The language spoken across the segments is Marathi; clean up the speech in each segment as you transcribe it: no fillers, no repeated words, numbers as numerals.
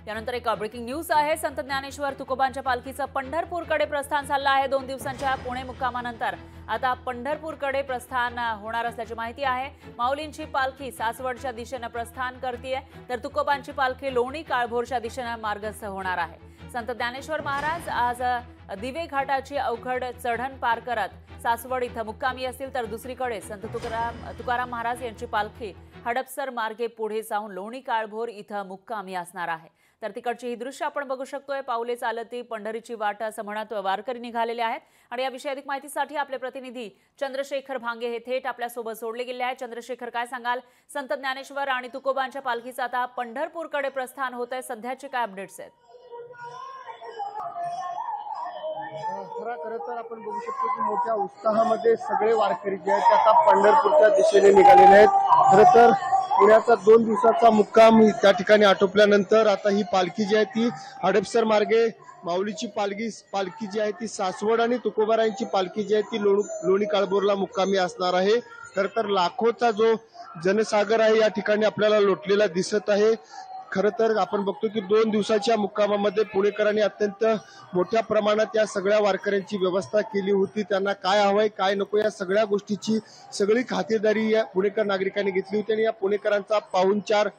यानंतर एक ब्रेकिंग न्यूज आहे। संत ज्ञानेश्वर तुकोबांच्या पालखीचं पंढरपूरकडे प्रस्थान झालं आहे। 2 दिवसांच्या पुणे मुक्कामानंतर आता पंढरपूरकडे प्रस्थान होणार असल्याची माहिती आहे। माऊलींची पालखी सासवडच्या दिशेने प्रस्थान करतेय, तर तुकोबांची पालखी लोणी काळभोरच्या दिशेने मार्गस्थ होणार आहे। संत ज्ञानेश्वर महाराज आज दिवे घाटाची अवघड चढण पार करत सासवड इथं मुक्कामी असतील, तर दुसरीकडे संत तुकाराम महाराज यांची पालखी हडपसर मार्गे पुढे जाऊन लोणी काळभोर इथं मुक्कामी असणार आहे। तर तिकडची ही दृश्य आपण बघू शकतोय। पाऊले चालती पंढरीची वाट असं म्हणत वारकरी निघालेले आहेत। आणि याविषयी अधिक माहितीसाठी आपले प्रतिनिधी चंद्रशेखर भांगे हे थेट आपल्यासोबत जोडले गेले आहेत। चंद्रशेखर, काय सांगाल? संत ज्ञानेश्वर आणि तुकोबांच्या पालखीचं आता पंढरपूरकडे प्रस्थान होत आहे, सध्याचे काय अपडेट्स आहेत? खरं तर आपण बघू शकतो की मोठ्या उत्साहामध्ये सगळे वारकरी जे आहेत ते आता पंढरपूरच्या दिशेने निघालेले आहेत। खरं तर पुण्याचा 2 दिवसाचा मुक्काम त्या ठिकाणी आटोपल्यानंतर आता ही पालखी जी आहे ती हडपसर मार्गे माऊलीची पालखी जी आहे ती सासवड आणि तुकोबारायांची पालखी जी आहे ती लोणी काळभोरला मुक्कामी असणार आहे। खरं तर लाखोचा जो जनसागर आहे या ठिकाणी आपल्याला लोटलेला दिसत आहे। खरं तर आपण बघतो की 2 दिवसाच्या मुक्कामामध्ये पुणेकरांनी अत्यंत मोठ्या प्रमाणात या सगळ्या वारकऱ्यांची व्यवस्था केली होती। त्यांना काय हवंय काय नको या सगळ्या गोष्टीची सगळी खातिरदारी या पुणेकर नागरिकांनी घेतली होती। आणि या पुणेकरांचा पाहुणचार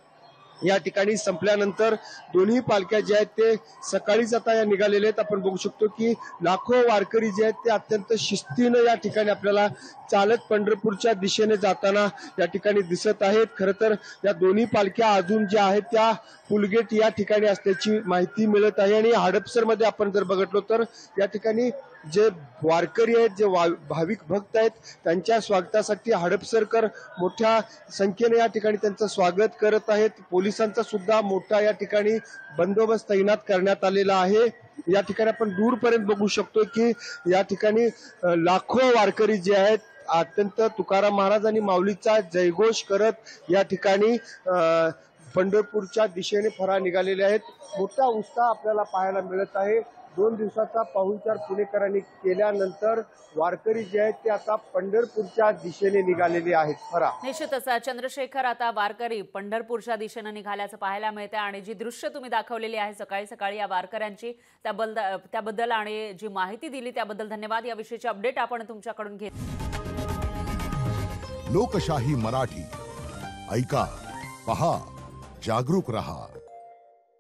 या ठिकाणी संपल्यानंतर दोन्ही पालख्या जे आहेत ते सकाळीच आता या निघालेले आहेत। आपण बघू शकतो की लाखो वारकरी जे आहेत ते अत्यंत शिस्तीने या ठिकाणी आपल्याला चालत पंढरपूरच्या दिशेने जाताना या ठिकाणी दिसत आहेत। खरं तर या दोन्ही पालख्या अजून ज्या आहेत त्या पुलगेट या ठिकाणी असल्याची माहिती मिळत आहे। आणि हडपसर मध्ये आपण जर बघितलो तर या ठिकाणी जे वारकरी आहेत, जे भाविक भक्त आहेत, त्यांच्या स्वागतासाठी हडपसरकर मोठ्या संख्येने या ठिकाणी त्यांचं स्वागत करत आहेत। पोलिसांचा सुद्धा मोठा या ठिकाणी बंदोबस्त तैनात करण्यात आलेला आहे। या ठिकाणी आपण दूरपर्यंत बघू शकतो की या ठिकाणी लाखो वारकरी जे आहेत अत्यंत तुकाराम महाराज आणि माऊलीचा जयघोष करत या ठिकाणी पंढरपूरच्या दिशेने फरार निघालेले आहेत। मोठा उत्साह आपल्याला पाहायला मिळत आहे। 2 दिवसाचा पाहुणचार पुणेकरांनी केल्यानंतर वारकरी जे आहेत ते आता पंढरपूरच्या दिशेने निघालेले आहेत। फरा निश्चितच चंद्रशेखर, आता वारकरी पंढरपूरच्या दिशेने निघाल्याचं पाहायला मिळते। आणि जी दृश्य तुम्ही दाखवलेली आहे सकाळी सकाळी या वारकऱ्यांची, त्याबद्दल आणि जी माहिती दिली त्याबद्दल धन्यवाद। याविषयीची अपडेट आपण तुमच्याकडून घेत। लोकशाही मराठी ऐका, पहा, जागरूक रहा।